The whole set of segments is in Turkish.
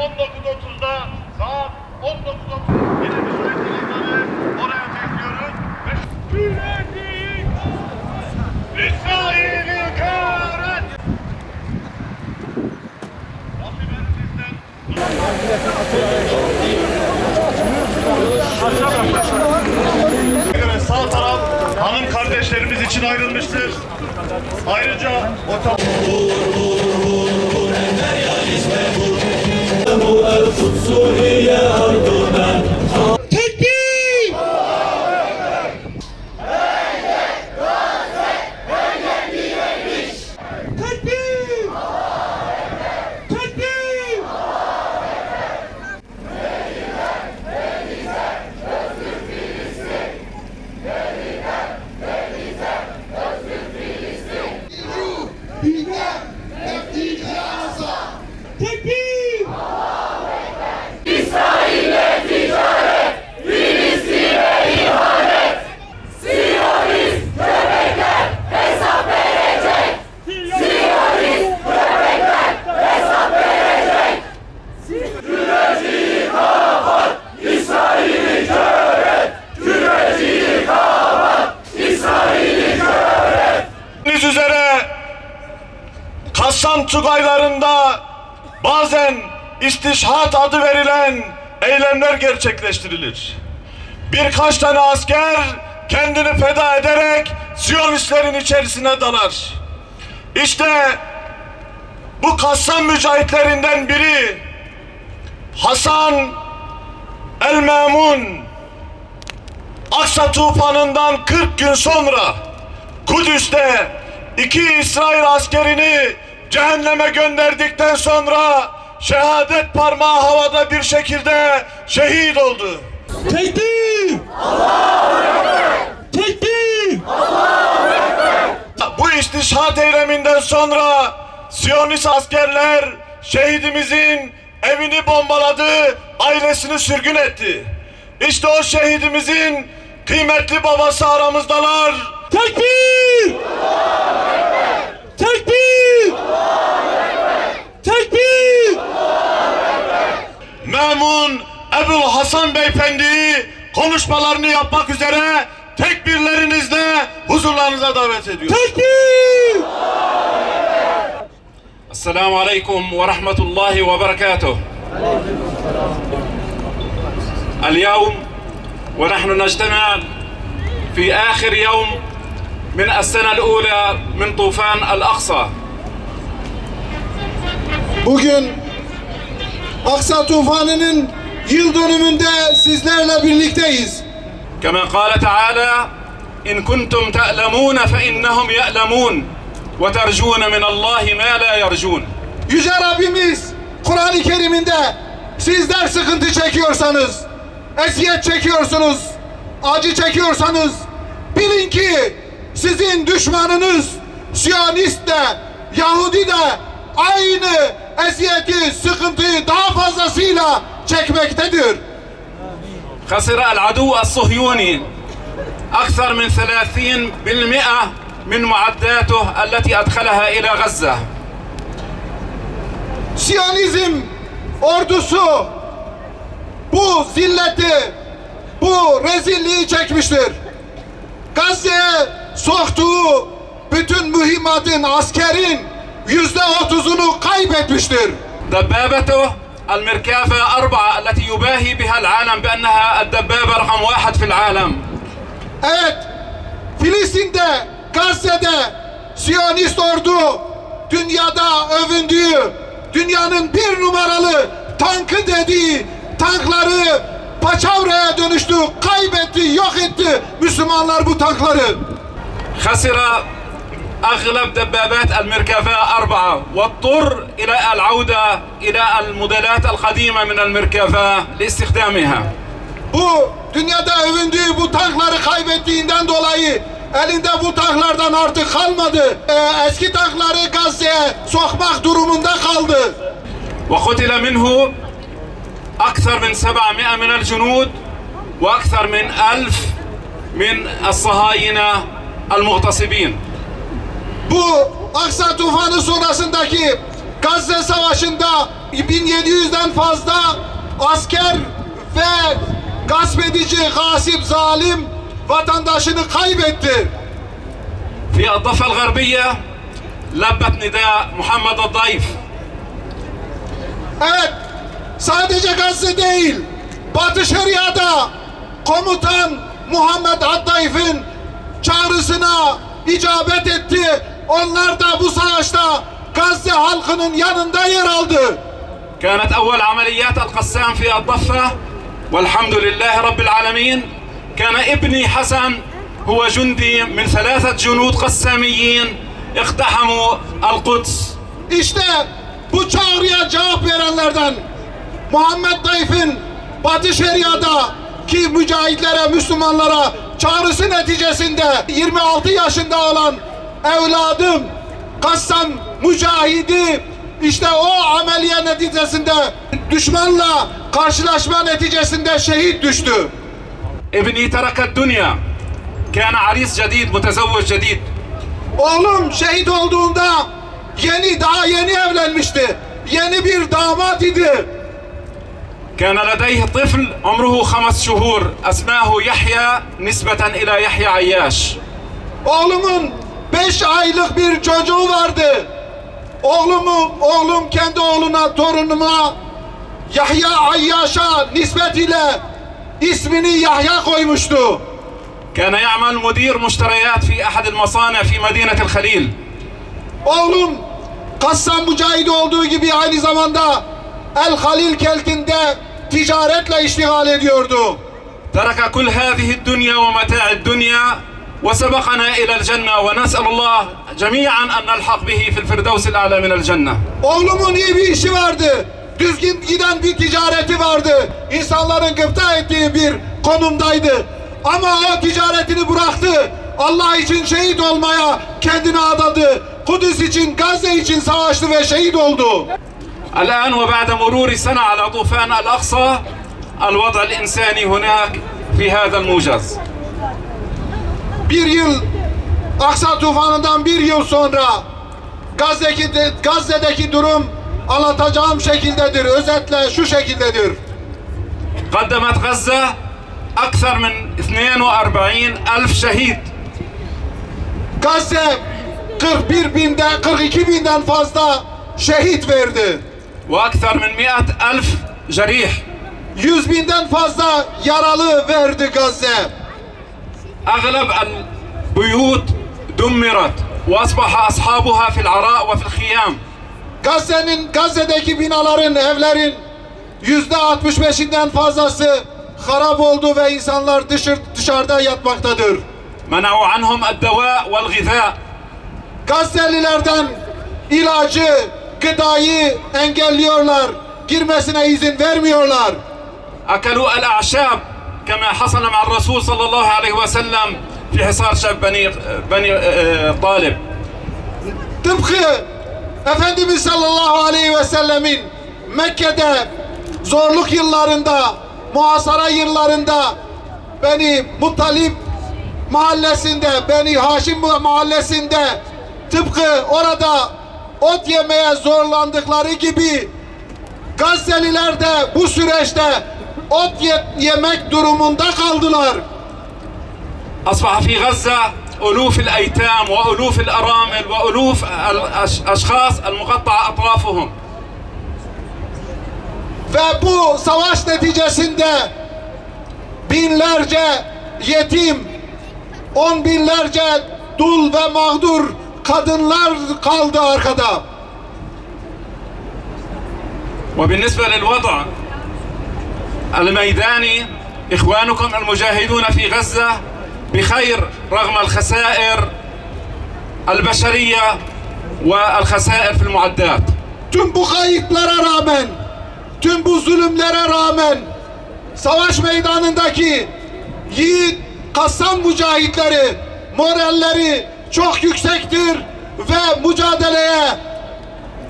19.30'da saat 19.30 yine bir süre televizyonu oraya bekliyoruz. Güledik! İsrail'i kahret! Rabbim elinizden sağ taraf hanım kardeşlerimiz için ayrılmıştır. Ayrıca Tekbir! Tekbir! Tekbir! Tekbir! İsrail'le ticaret, Filistin'e ihanet. Siyonist köpekler hesap verecek. Siyonist köpekler hesap verecek. Küreciyi kapat, İsrail'i kör et. Küreciyi kapat, İsrail'i kör et. bildiğiniz üzere Kassam Tugaylarında bazen istişhat adı verilen eylemler gerçekleştirilir. Birkaç tane asker kendini feda ederek Siyonistlerin içerisine dalar. İşte bu Kassam mücahitlerinden biri Hasan el-Memun Aksa tufanından 40 gün sonra Kudüs'te 2 İsrail askerini cehenneme gönderdikten sonra şehadet parmağı havada bir şekilde şehit oldu. Tekbir! Allahu Ekber! Tekbir! Allahu Ekber! Bu istişhat eyleminden sonra Siyonist askerler şehidimizin evini bombaladı, ailesini sürgün etti. İşte o şehidimizin kıymetli babası aramızdalar. Tekbir! Allahu Ekber! Tekbir! Allahu Ekber! Tekbir! Memun Ebul Hasan Beyefendi'yi konuşmalarını yapmak üzere tekbirlerinizle huzurlarınıza davet ediyorum. Tekbir! السلام عليكم ورحمة الله وبركاته. اليوم ونحن نجتمع في آخر يوم من السنة الأولى من طوفان الأقصى. Bugün Aksa tufanının yıl dönümünde sizlerle birlikteyiz. كما قال تعالى إن كنتم تألمون فإنهم يألمون وترجون من الله ما لا يرجون. Yüce Rabbimiz Kur'an-ı Kerim'inde sizler sıkıntı çekiyorsanız, eziyet çekiyorsunuz, acı çekiyorsanız bilin ki sizin düşmanınız Siyonist de, Yahudi de aynı eziyeti, sıkıntıyı daha fazlasıyla çekmektedir. خسر العدو الصهيوني أكثر من 30% من معداته التي أدخلها إلى غزة. Siyonizm ordusu bu zilleti, bu rezilliği çekmiştir. Gazze'ye soktuğu bütün mühimmatın, askerin %30'unu kaybetmiştir. دبابته الميركافا 4 التي يباهي بها العالم بأنها الدبابة رقم 1 في العالم. Evet, Filistin'de, Gazze'de Siyonist ordu dünyada övündüğü, dünyanın bir numaralı tankı dediği tankları paçavraya dönüştü, kaybetti, yok etti Müslümanlar bu tankları. خسر أغلب دبابات الميركافا 4 واضطر إلى العودة إلى الموديلات القديمة من الميركافا لاستخدامها. Bu dünyada övündüğü bu tankları kaybettiğinden dolayı elinde bu tanklardan artık kalmadı. Eski tankları Gazze'ye sokmak durumunda kaldı. وقتل منه أكثر من 700 من الجنود وأكثر من 1000 من الصهاينة المغتصبين. Bu Aksa tufanı sonrasındaki Gazze Savaşı'nda 1700'den fazla asker ve gasp edici, gasip, zalim vatandaşını kaybetti. في الضفة الغربية لبت نداء محمد الضيف. Evet, sadece Gazze değil, Batı Şeria'da komutan Muhammed Ad-Daif'in çağrısına icabet etti. Onlar da bu savaşta Gazze halkının yanında yer aldı. كانت أول عمليات القسام في الضفة والحمد لله رب العالمين. كان ابني حسن هو جندي من 3 جنود قساميين اقتحموا القدس. İşte bu çağrıya cevap verenlerden Muhammed Daif'in Batı Şeria'da ki mücahitlere, Müslümanlara çağrısı neticesinde 26 yaşında olan evladım Kassam mücahidi işte o ameliye neticesinde düşmanla karşılaşma neticesinde şehit düştü. ابني ترك الدنيا كان عريس جديد متزوج جديد. Oğlum şehit olduğunda daha yeni evlenmişti. Yeni bir damat idi. كان لديه طفل عمره 5 شهور أسماه يحيى نسبة إلى يحيى عياش. Oğlumun 5 aylık bir çocuğu vardı. Oğlum kendi oğluna, torunuma Yahya Ayyaş'a nispetiyle ismini Yahya koymuştu. كان يعمل مدير مشتريات في أحد المصانع في مدينة الخليل. Oğlum Kassam mücahidi olduğu gibi aynı zamanda El Halil kentinde ticaretle iştigal ediyordu. ترك كل هذه الدنيا ومتاع الدنيا وسبقنا إلى الجنة ونسأل الله جميعا أن نلحق به في الفردوس الأعلى من الجنة. Oğlumun iyi bir işi vardı. Düzgün giden bir ticareti vardı. İnsanların gıpta ettiği bir konumdaydı. Ama o ticaretini bıraktı. Allah için şehit olmaya kendini adadı. Kudüs için, Gazze için savaştı ve şehit oldu. الآن وبعد مرور سنة على طوفان الأقصى الوضع الإنساني هناك في هذا الموجز. Bir yıl Aksa tufanından bir yıl sonra Gazze'deki durum anlatacağım şekildedir. Özetle şu şekildedir. قدمت غزة أكثر من 42,000 شهيد. Gazze 42 binden fazla şehit verdi. وأكثر من 100,000 جريح. 100 binden fazla yaralı verdi Gazze. أغلب البيوت دمرت وأصبح أصحابها في العراء وفي الخيام. Gazze'deki binaların, evlerin %65'inden fazlası harap oldu ve insanlar dışarıda yatmaktadır. منعوا عنهم الدواء والغذاء. Gazze'lilerden ilacı, gıdayı engelliyorlar, girmesine izin vermiyorlar. أكلوا الأعشاب كما حصل مع الرسول صلى الله عليه وسلم في حصار شاب بني طالب. Tıpkı Efendimiz sallallahu aleyhi ve sellemin Mekke'de zorluk yıllarında, muhasara yıllarında Beni Muttalib mahallesinde, Beni Haşim mahallesinde tıpkı orada ot yemeye zorlandıkları gibi Gazze'liler de bu süreçte ot yemek durumunda kaldılar. أصبح في غزة ألوف الأيتام وألوف الأرامل وألوف الأشخاص المقطع أطرافهم. Ve bu savaş neticesinde binlerce yetim, 10 binlerce dul ve mağdur kadınlar kaldı arkada. وبالنسبة للوضع الميداني إخوانكم المجاهدون في غزة بخير رغم الخسائر البشرية والخسائر في المعدات. Tüm bu kayıplara rağmen, tüm bu zulümlere rağmen savaş meydanındaki yiğit Kassam mücahitleri moralleri çok yüksektir ve mücadeleye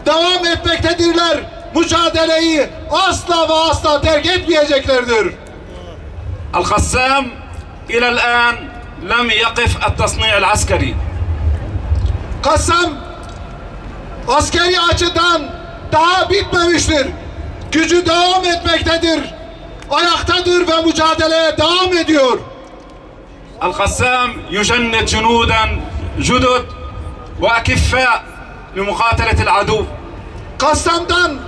devam etmektedirler. Mücadeleyi asla ve asla terk etmeyeceklerdir. القسام إلى الآن لم يقف التصنيع العسكري. Kassam askeri açıdan daha bitmemiştir. Gücü devam etmektedir. Ayaktadır ve mücadeleye devam ediyor. القسام يجند جنودا جدد وأكفاء لمقاتلة العدو. Kassam'dan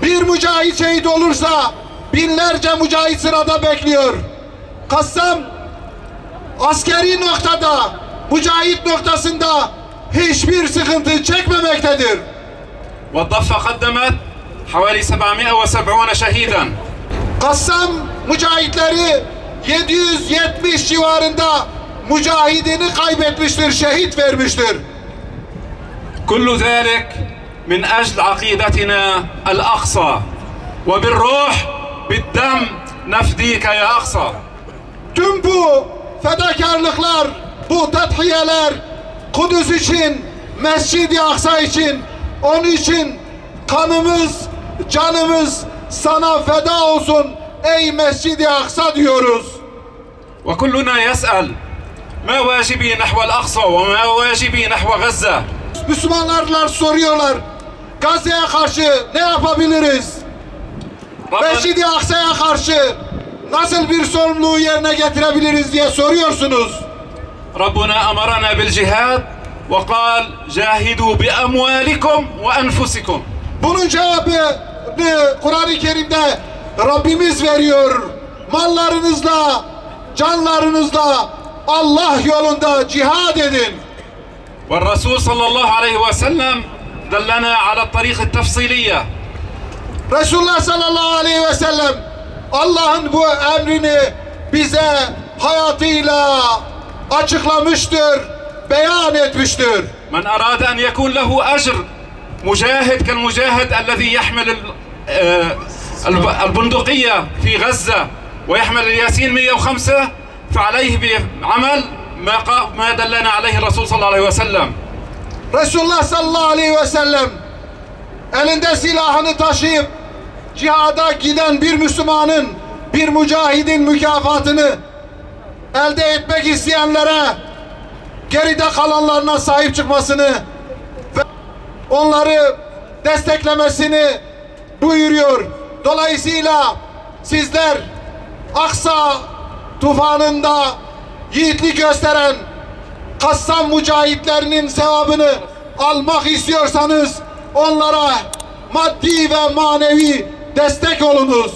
bir mücahit şehit olursa binlerce mücahit sırada bekliyor. Kassam askeri noktada, mücahit noktasında hiçbir sıkıntı çekmemektedir. والضفة قدمت حوالي 770 شهيدا. Kassam mücahitleri 770 civarında mücahidini kaybetmiştir, şehit vermiştir. كل ذلك من أجل عقيدتنا الأقصى وبالروح بالدم نفديك يا أقصى. Tüm bu fedakarlıklar, bu tedhiyeler Kudüs için, Mescid-i Aksa için, onun için kanımız, canımız sana feda olsun ey Mescid-i Aksa diyoruz. وكلنا يسأل ما واجبي نحو الأقصى وما واجبي نحو غزة. Müslümanlar soruyorlar, Gazze'ye karşı ne yapabiliriz? Mescid-i Aksa'ya karşı nasıl bir sorumluluğu yerine getirebiliriz diye soruyorsunuz. ربنا أمرنا بالجهاد وقال جاهدوا بأموالكم وأنفسكم. Bunun cevabını Kur'an-ı Kerim'de Rabbimiz veriyor. Mallarınızla, canlarınızla Allah yolunda cihad edin. والرسول صلى الله عليه وسلم دلنا على الطريق التفصيلية. Resulullah sallallahu aleyhi ve sellem Allah'ın bu emrini bize hayatıyla açıklamıştır, beyan etmiştir. من أراد أن يكون له أجر مجاهد كالمجاهد الذي يحمل البندقية في غزة ويحمل الياسين 105 فعليه بعمل ما دلنا عليه الرسول صلى الله عليه وسلم. Resulullah sallallahu aleyhi ve sellem elinde silahını taşıyıp cihada giden bir Müslümanın, bir mücahidin mükafatını elde etmek isteyenlere geride kalanlarına sahip çıkmasını ve onları desteklemesini buyuruyor. Dolayısıyla sizler Aksa tufanında yiğitlik gösteren Kassam mücahitlerinin sevabını almak istiyorsanız onlara maddi ve manevi destek olunuz.